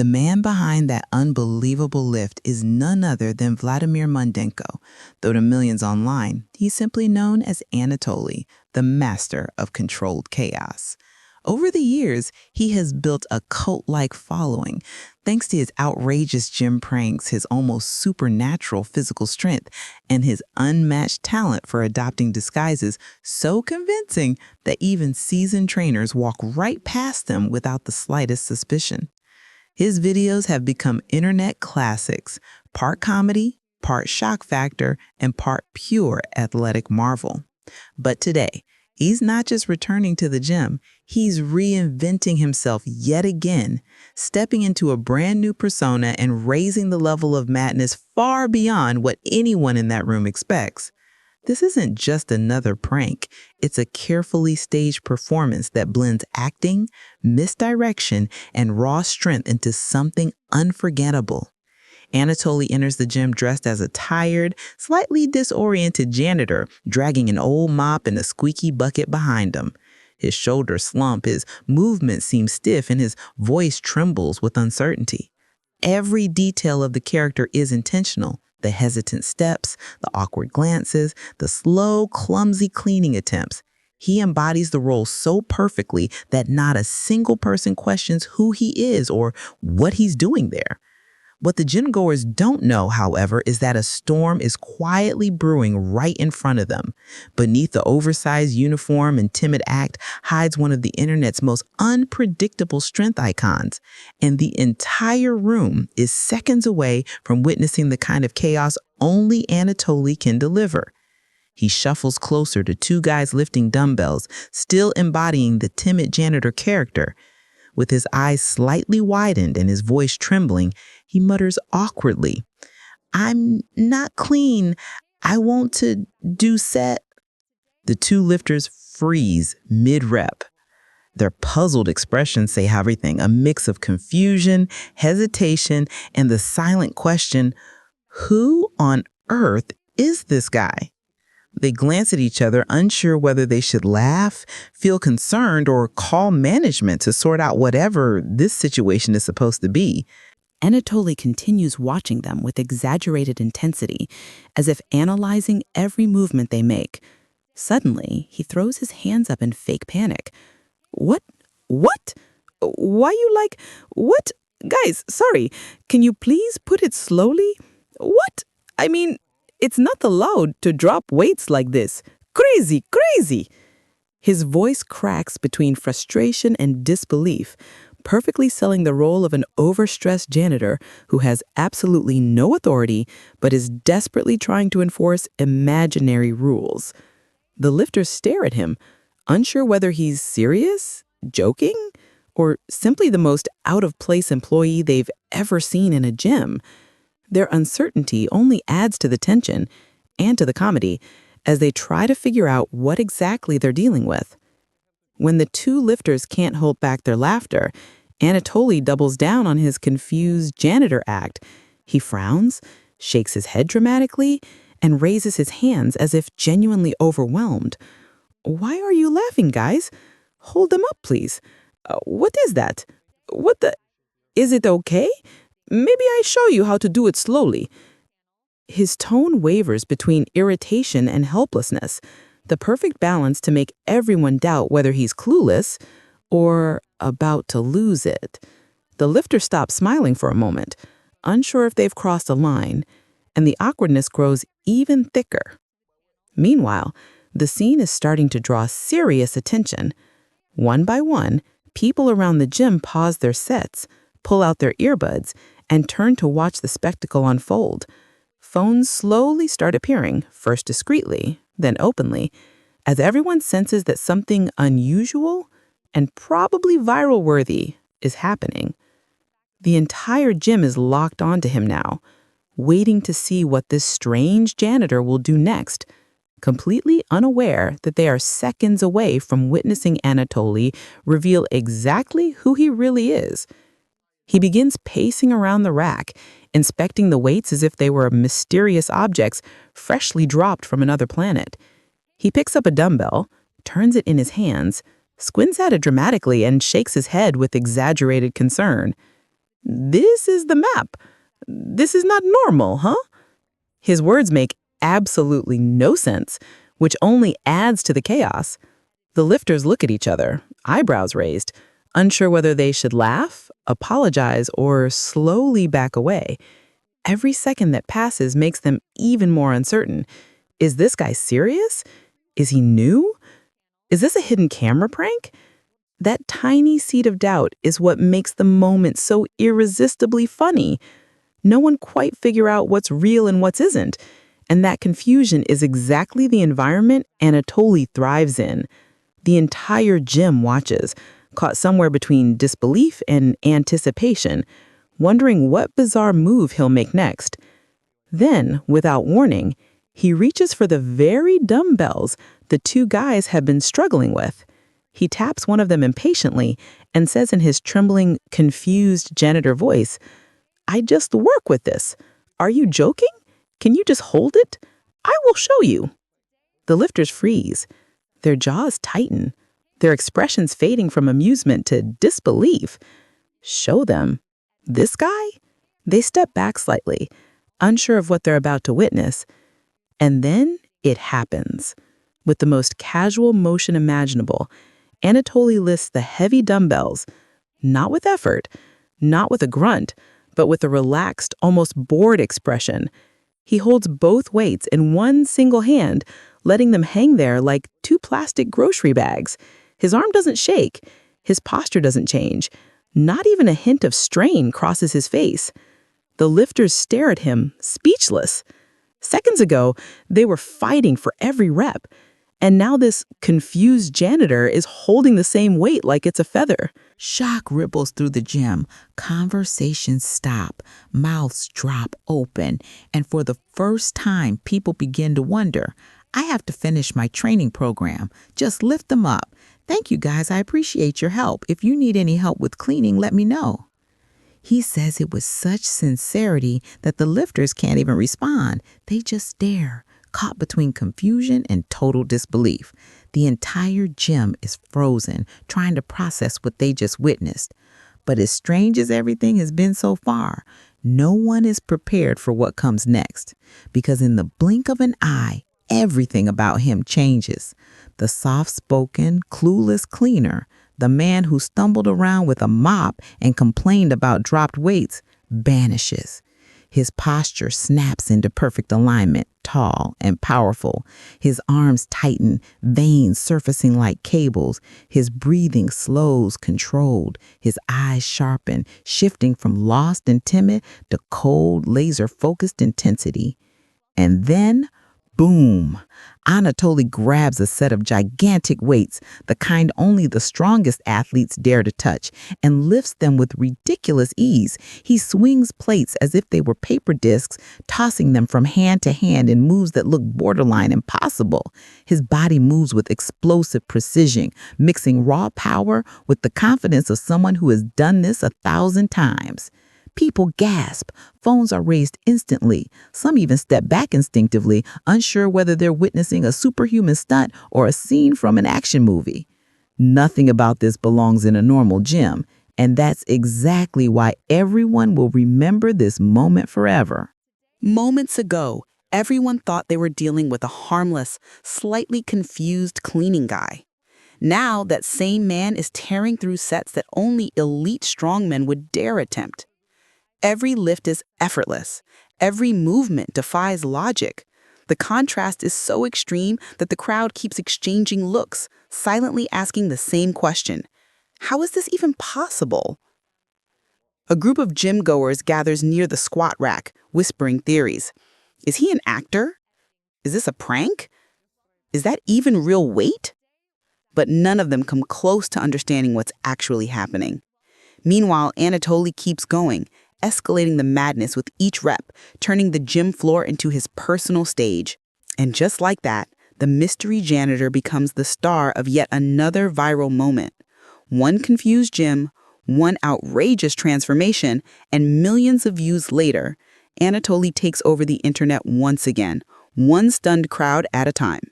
The man behind that unbelievable lift is none other than Vladimir Mundenko, though to millions online, he's simply known as Anatoly, the master of controlled chaos. Over the years, he has built a cult-like following, thanks to his outrageous gym pranks, his almost supernatural physical strength, and his unmatched talent for adopting disguises so convincing that even seasoned trainers walk right past them without the slightest suspicion. His videos have become internet classics, part comedy, part shock factor, and part pure athletic marvel. But today, he's not just returning to the gym, he's reinventing himself yet again, stepping into a brand new persona and raising the level of madness far beyond what anyone in that room expects. This isn't just another prank. It's a carefully staged performance that blends acting, misdirection, and raw strength into something unforgettable. Anatoly enters the gym dressed as a tired, slightly disoriented janitor, dragging an old mop and a squeaky bucket behind him. His shoulders slump, his movements seem stiff, and his voice trembles with uncertainty. Every detail of the character is intentional. The hesitant steps, the awkward glances, the slow, clumsy cleaning attempts. He embodies the role so perfectly that not a single person questions who he is or what he's doing there. What the gym goers don't know, however, is that a storm is quietly brewing right in front of them. Beneath the oversized uniform and timid act hides one of the internet's most unpredictable strength icons, and the entire room is seconds away from witnessing the kind of chaos only Anatoly can deliver. He shuffles closer to two guys lifting dumbbells, still embodying the timid janitor character. With his eyes slightly widened and his voice trembling, he mutters awkwardly, "I'm not clean. I want to do set." The two lifters freeze mid-rep. Their puzzled expressions say everything, a mix of confusion, hesitation, and the silent question, who on earth is this guy? They glance at each other, unsure whether they should laugh, feel concerned, or call management to sort out whatever this situation is supposed to be. Anatoly continues watching them with exaggerated intensity, as if analyzing every movement they make. Suddenly, he throws his hands up in fake panic. What? Why you like, what? Guys, sorry, can you please put it slowly? What? I mean, it's not allowed to drop weights like this. Crazy, crazy. His voice cracks between frustration and disbelief, perfectly selling the role of an overstressed janitor who has absolutely no authority but is desperately trying to enforce imaginary rules. The lifters stare at him, unsure whether he's serious, joking, or simply the most out-of-place employee they've ever seen in a gym. Their uncertainty only adds to the tension and to the comedy as they try to figure out what exactly they're dealing with. When the two lifters can't hold back their laughter, Anatoly doubles down on his confused janitor act. He frowns, shakes his head dramatically, and raises his hands as if genuinely overwhelmed. "Why are you laughing, guys? Hold them up, please. What is that? What the? Is it okay? Maybe I show you how to do it slowly." His tone wavers between irritation and helplessness, the perfect balance to make everyone doubt whether he's clueless or about to lose it. The lifter stops smiling for a moment, unsure if they've crossed a line, and the awkwardness grows even thicker. Meanwhile, the scene is starting to draw serious attention. One by one, people around the gym pause their sets, pull out their earbuds, and turn to watch the spectacle unfold. Phones slowly start appearing, first discreetly, then openly, as everyone senses that something unusual and probably viral-worthy is happening. The entire gym is locked onto him now, waiting to see what this strange janitor will do next, completely unaware that they are seconds away from witnessing Anatoly reveal exactly who he really is. He begins pacing around the rack, inspecting the weights as if they were mysterious objects freshly dropped from another planet. He picks up a dumbbell, turns it in his hands, squints at it dramatically, and shakes his head with exaggerated concern. This is the map. This is not normal, huh? His words make absolutely no sense, which only adds to the chaos. The lifters look at each other, eyebrows raised, unsure whether they should laugh, apologize, or slowly back away. Every second that passes makes them even more uncertain. Is this guy serious? Is he new? Is this a hidden camera prank? That tiny seed of doubt is what makes the moment so irresistibly funny. No one quite figure out what's real and what isn't, and that confusion is exactly the environment Anatoly thrives in. The entire gym watches, caught somewhere between disbelief and anticipation, wondering what bizarre move he'll make next. Then, without warning, he reaches for the very dumbbells the two guys have been struggling with. He taps one of them impatiently and says in his trembling, confused janitor voice, "I just work with this. Are you joking? Can you just hold it? I will show you." The lifters freeze. Their jaws tighten, their expressions fading from amusement to disbelief. Show them? This guy? They step back slightly, unsure of what they're about to witness. And then it happens. With the most casual motion imaginable, Anatoly lifts the heavy dumbbells, not with effort, not with a grunt, but with a relaxed, almost bored expression. He holds both weights in one single hand, letting them hang there like two plastic grocery bags. His arm doesn't shake. His posture doesn't change. Not even a hint of strain crosses his face. The lifters stare at him, speechless. Seconds ago, they were fighting for every rep. And now this confused janitor is holding the same weight like it's a feather. Shock ripples through the gym. Conversations stop. Mouths drop open. And for the first time, people begin to wonder, I have to finish my training program. Just lift them up. Thank you, guys. I appreciate your help. If you need any help with cleaning, let me know. He says it with such sincerity that the lifters can't even respond. They just stare, caught between confusion and total disbelief. The entire gym is frozen, trying to process what they just witnessed. But as strange as everything has been so far, no one is prepared for what comes next. Because in the blink of an eye, everything about him changes. The soft-spoken, clueless cleaner, the man who stumbled around with a mop and complained about dropped weights, vanishes. His posture snaps into perfect alignment, tall and powerful. His arms tighten, veins surfacing like cables. His breathing slows, controlled. His eyes sharpen, shifting from lost and timid to cold, laser-focused intensity. And then, boom! Anatoly grabs a set of gigantic weights, the kind only the strongest athletes dare to touch, and lifts them with ridiculous ease. He swings plates as if they were paper discs, tossing them from hand to hand in moves that look borderline impossible. His body moves with explosive precision, mixing raw power with the confidence of someone who has done this 1,000 times. People gasp. Phones are raised instantly. Some even step back instinctively, unsure whether they're witnessing a superhuman stunt or a scene from an action movie. Nothing about this belongs in a normal gym, and that's exactly why everyone will remember this moment forever. Moments ago, everyone thought they were dealing with a harmless, slightly confused cleaning guy. Now that same man is tearing through sets that only elite strongmen would dare attempt. Every lift is effortless. Every movement defies logic. The contrast is so extreme that the crowd keeps exchanging looks, silently asking the same question. How is this even possible? A group of gym goers gathers near the squat rack, whispering theories. Is he an actor? Is this a prank? Is that even real weight? But none of them come close to understanding what's actually happening. Meanwhile, Anatoly keeps going, escalating the madness with each rep, turning the gym floor into his personal stage. And just like that, the mystery janitor becomes the star of yet another viral moment. One confused gym, one outrageous transformation, and millions of views later, Anatoly takes over the internet once again, one stunned crowd at a time.